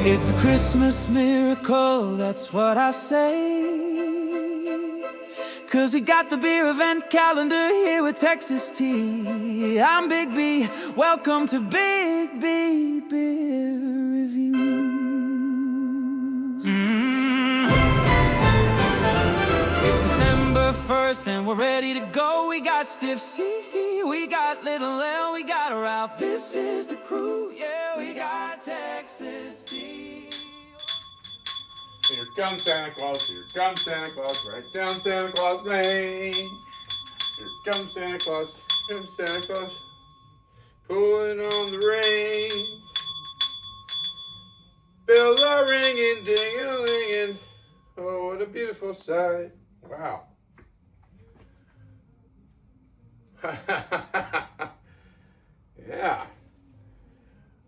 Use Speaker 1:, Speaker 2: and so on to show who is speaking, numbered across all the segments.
Speaker 1: It's a Christmas miracle, that's what I say. 'Cause we got the beer event calendar here with Texas Tea. I'm Big B, welcome to Big B Beer Review. It's December 1st and we're ready to go. We got Stiff C, we got Little L, we got Ralph. This is the crew, yeah, we got Texas Tea.
Speaker 2: Here comes Santa Claus, here comes Santa Claus, right down Santa Claus Lane. Here comes Santa Claus, here comes Santa Claus, pulling on the reins. Bells are ringing, ding-a-linging, oh, what a beautiful sight. Wow. Yeah.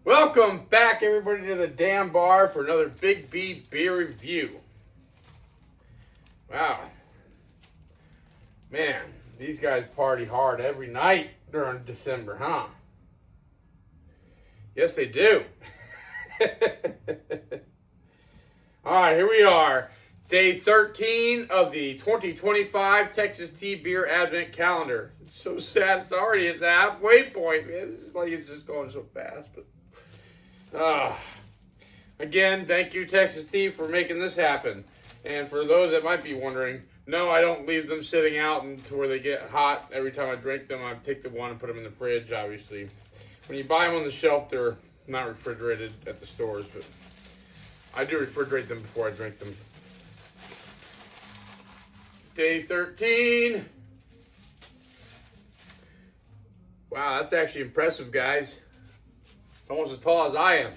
Speaker 2: Welcome back, everybody, to the damn bar for another Big B beer review. Wow. Man, these guys party hard every night during December, huh? Yes, they do. All right, here we are. Day 13 of the 2025 Texas Tea Beer Advent Calendar. It's so sad it's already at the halfway point, man. It's like it's just going so fast, but... Again, thank you, Texas Tea, for making this happen. And for those that might be wondering, no, I don't leave them sitting out to where they get hot. Every time I drink them, I take the one and put them in the fridge, obviously. When you buy them on the shelf, they're not refrigerated at the stores, but I do refrigerate them before I drink them. Day 13. Wow, that's actually impressive, guys. Almost as tall as I am.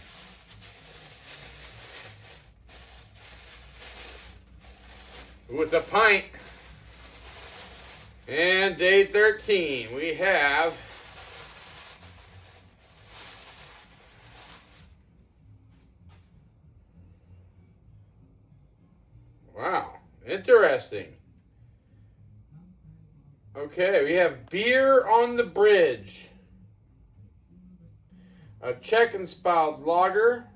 Speaker 2: With a pint. And day 13, we have wow, interesting. Okay, we have Beer on the Bridge. A Czech inspired lager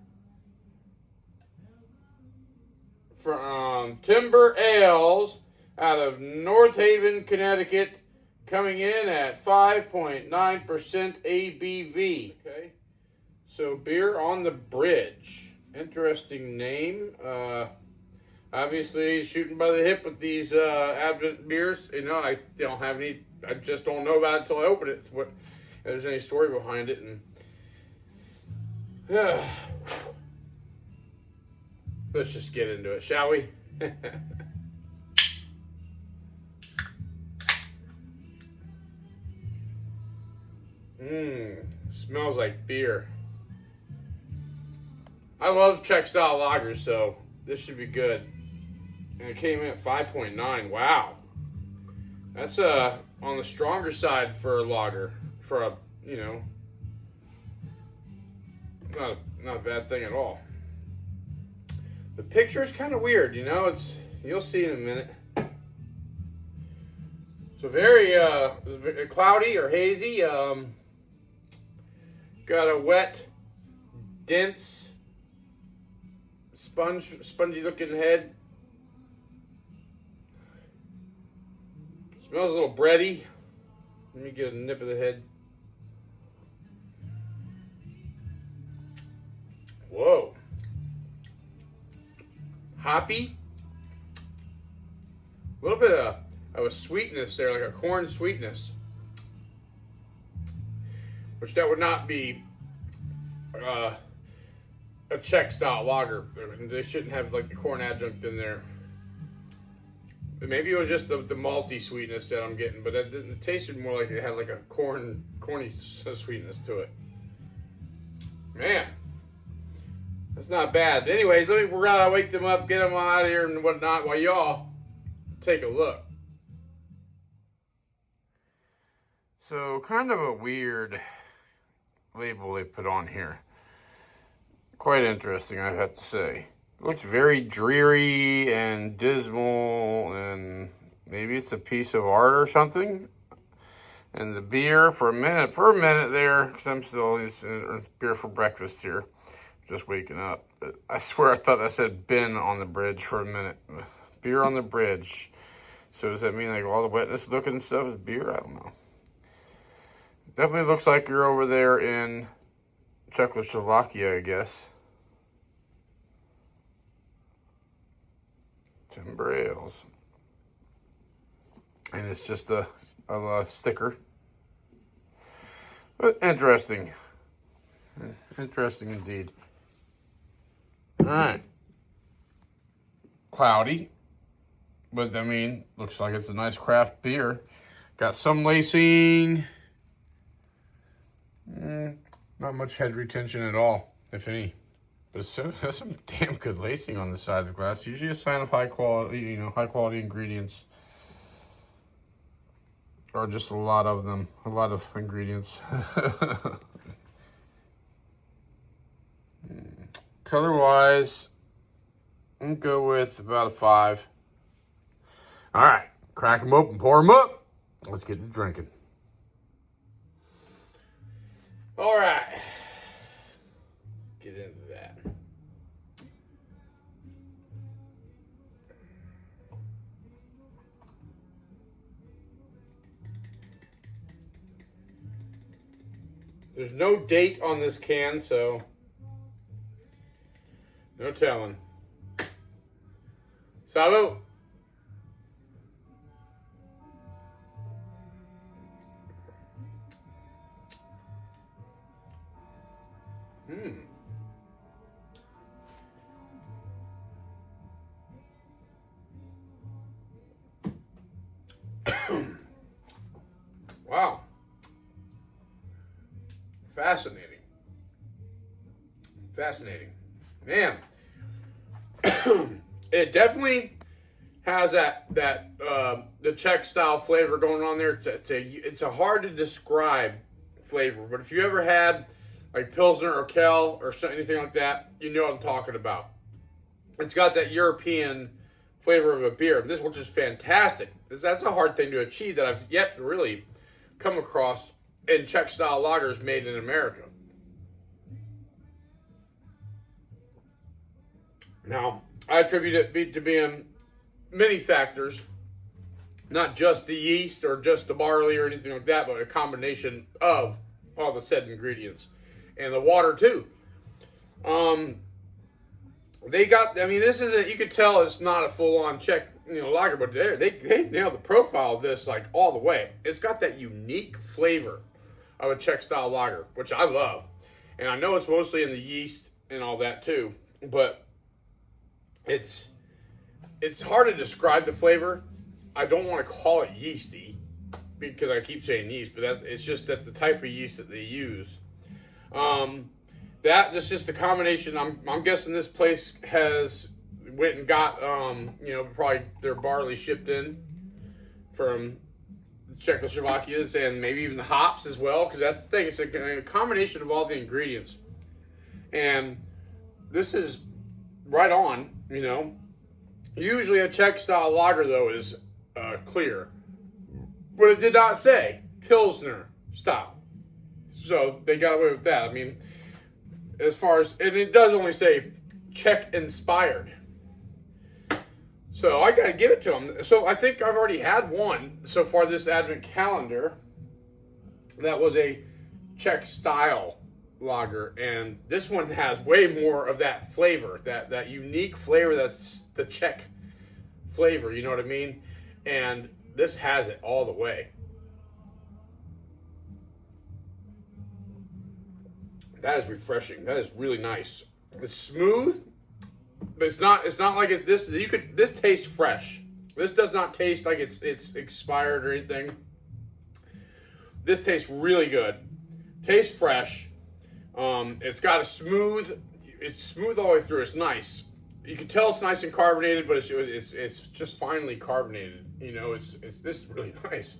Speaker 2: from Timber Ales out of North Haven, Connecticut, coming in at 5.9% ABV. Okay, so Beer on the Bridge. Interesting name. Obviously, shooting by the hip with these Advent beers. You know, I don't have any. I just don't know about it until I open it. What if there's any story behind it? And let's just get into it, shall we? Smells like beer. I love Czech style lagers, so this should be good. And it came in at 5.9. Wow. That's on the stronger side for a lager. For a, you know, not a bad thing at all. The picture is kind of weird, you know. You'll see in a minute. So very cloudy or hazy. Got a wet, dense, spongy looking head. Smells a little bready. Let me get a nip of the head. Whoa. Hoppy. A little bit of a sweetness there, like a corn sweetness. Which that would not be a Czech style lager. They shouldn't have like the corn adjunct in there. But maybe it was just the malty sweetness that I'm getting, but it tasted more like it had like a corny sweetness to it. Man. That's not bad. Anyways, we're gonna wake them up, get them out of here and whatnot while y'all take a look. So, kind of a weird label they put on here. Quite interesting, I have to say. It looks very dreary and dismal, and maybe it's a piece of art or something. And the beer, for a minute there, because I'm still, it's beer for breakfast here. just waking up. But I swear I thought that said bin on the bridge for a minute. Beer on the bridge. So does that mean like all the wetness looking stuff is beer? I don't know. Definitely looks like you're over there in Czechoslovakia, I guess. Timber ales. And it's just a sticker. But interesting. Interesting indeed. Alright. Cloudy. But, I mean, looks like it's a nice craft beer. Got some lacing. Not much head retention at all, if any. But there's some damn good lacing on the side of the glass. Usually a sign of high quality, high quality ingredients. Or just a lot of them. A lot of ingredients. Color-wise, I'm going to go with about a 5. All right, crack them open, pour them up. Let's get to drinking. All right, get into that. There's no date on this can, so no telling. Salud. Wow. Fascinating. Fascinating. Man. It definitely has that the Czech style flavor going on there. It's a hard to describe flavor, but if you ever had like Pilsner or Kel or anything like that, you know what I'm talking about. It's got that European flavor of a beer, which is fantastic. That's a hard thing to achieve that I've yet to really come across in Czech style lagers made in America. Now, I attribute it to being many factors, not just the yeast or just the barley or anything like that, but a combination of all the said ingredients. And the water too. This isn't, you could tell it's not a full-on Czech, lager, but they nailed the profile of this like all the way. It's got that unique flavor of a Czech style lager, which I love. And I know it's mostly in the yeast and all that too, but it's hard to describe the flavor. I don't want to call it yeasty because I keep saying yeast, but it's just that the type of yeast that they use. That's just a combination. I'm guessing this place went and got probably their barley shipped in from Czechoslovakia and maybe even the hops as well, because that's the thing. It's a combination of all the ingredients, and this is right on. Usually a Czech style lager though is clear, but it did not say Pilsner style, so they got away with that. As far as, and it does only say Czech inspired. So I got to give it to them. So I think I've already had one so far this Advent calendar that was a Czech style lager. And this one has way more of that flavor, that unique flavor that's the Czech flavor, you know what I mean? And this has it all the way. That is refreshing. That is really nice. It's smooth, but it's not like this tastes fresh. This does not taste like it's expired or anything. This tastes really good. Tastes fresh. It's got it's smooth all the way through. It's nice. You can tell it's nice and carbonated, but it's just finely carbonated. This is really nice.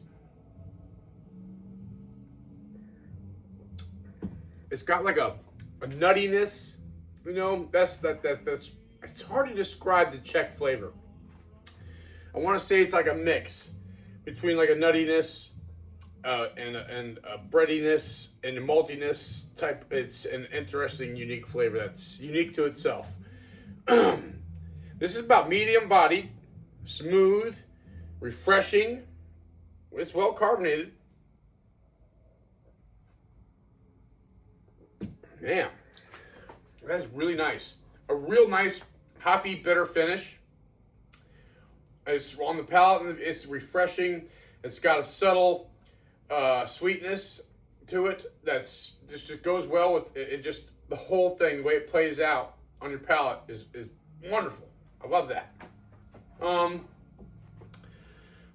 Speaker 2: It's got like a nuttiness, that's it's hard to describe the Czech flavor. I want to say it's like a mix between like a nuttiness and a breadiness and a maltiness type. It's an interesting, unique flavor that's unique to itself. This is about medium bodied, smooth, refreshing. It's well carbonated. Man, that's really nice. A real nice hoppy bitter finish. It's on the palate. It's refreshing. It's got a subtle sweetness to it that's just goes well with it. It just the whole thing, the way it plays out on your palate is wonderful. I love that.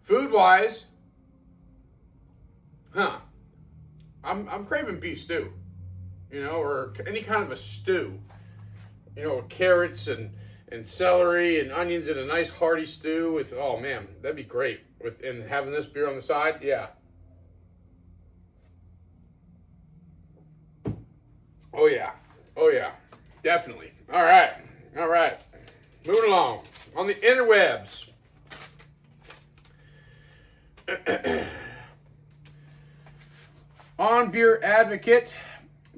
Speaker 2: Food wise, I'm craving beef stew, or any kind of a stew, with carrots and celery and onions in a nice hearty stew with, oh man, that'd be great. And having this beer on the side, yeah. Oh yeah, definitely. All right. Moving along on the interwebs. On Beer Advocate,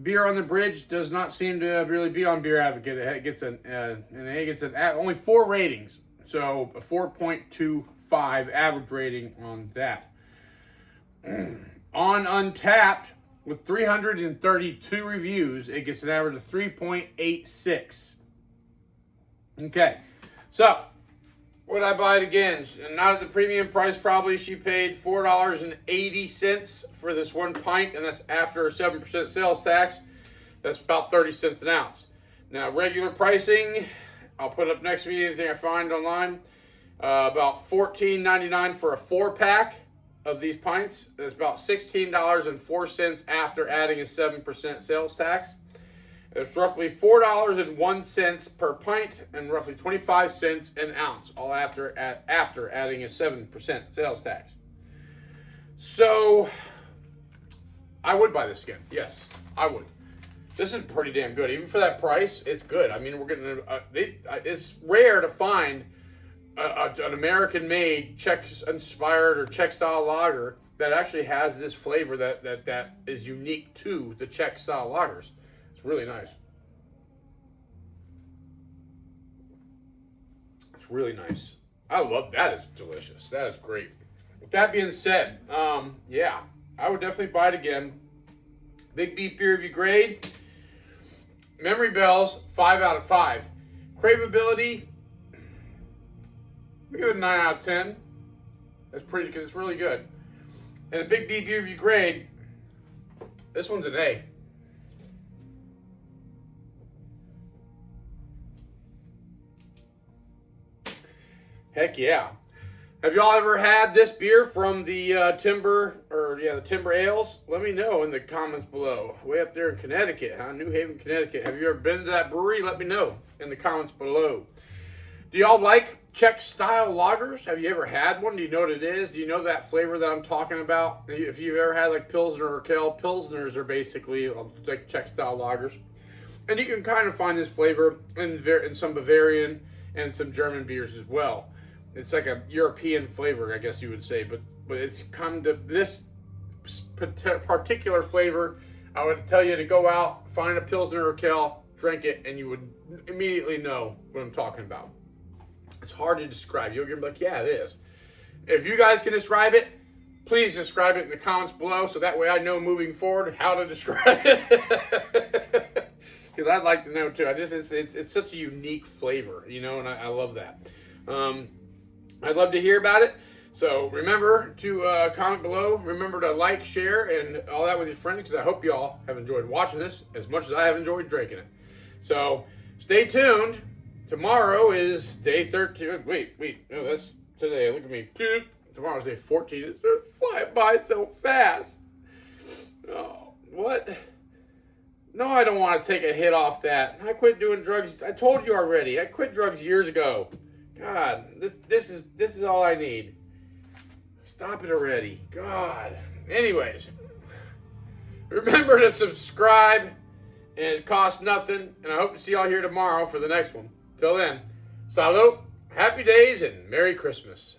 Speaker 2: Beer on the Bridge does not seem to really be on Beer Advocate. It gets only 4 ratings, so a 4.25 average rating on that. On Untapped, with 332 reviews, it gets an average of 3.86. Okay, so would I buy it again? And not at the premium price, probably. She paid $4.80 for this 1 pint, and that's after a 7% sales tax. That's about 30 cents an ounce. Now, regular pricing, I'll put up next to me anything I find online. About $14.99 for a 4-pack of these pints. That's about $16.04 after adding a 7% sales tax. It's roughly $4.01 per pint and roughly 25 cents an ounce, all after adding a 7% sales tax. So, I would buy this again. Yes, I would. This is pretty damn good. Even for that price, it's good. I mean, we're getting it's rare to find an American-made, Czech-inspired or Czech-style lager that actually has this flavor that is unique to the Czech-style lagers. It's really nice. It's really nice. I love that. It's delicious. That is great. With that being said, yeah, I would definitely buy it again. Big Beef Beer Review grade. Memory bells, 5 out of 5. Craveability, we give it a 9 out of 10. That's pretty, because it's really good. And a Big Beef Beer Review grade, this one's an A. Heck yeah. Have y'all ever had this beer from the the Timber Ales? Let me know in the comments below. Way up there in Connecticut, New Haven, Connecticut. Have you ever been to that brewery? Let me know in the comments below. Do y'all like Czech-style lagers? Have you ever had one? Do you know what it is? Do you know that flavor that I'm talking about? If you've ever had like Pilsner or Kel, Pilsners are basically like Czech-style lagers. And you can kind of find this flavor in some Bavarian and some German beers as well. It's like a European flavor, I guess you would say, but it's come to this particular flavor. I would tell you to go out, find a Pilsner or Kel, drink it, and you would immediately know what I'm talking about. It's hard to describe. You'll be like, yeah, it is. If you guys can describe it, please describe it in the comments below, so that way I know moving forward how to describe it. Because I'd like to know too. It's such a unique flavor, and I love that. I'd love to hear about it. So remember to comment below. Remember to like, share, and all that with your friends, because I hope y'all have enjoyed watching this as much as I have enjoyed drinking it. So stay tuned. Tomorrow is day 13. Wait. No, that's today. Look at me. Tomorrow's day 14. It's flying by so fast. Oh, what? No, I don't want to take a hit off that. I quit doing drugs. I told you already. I quit drugs years ago. God, this is all I need. Stop it already. God. Anyways, remember to subscribe, and it costs nothing. And I hope to see y'all here tomorrow for the next one. Till then, salut, happy days, and Merry Christmas.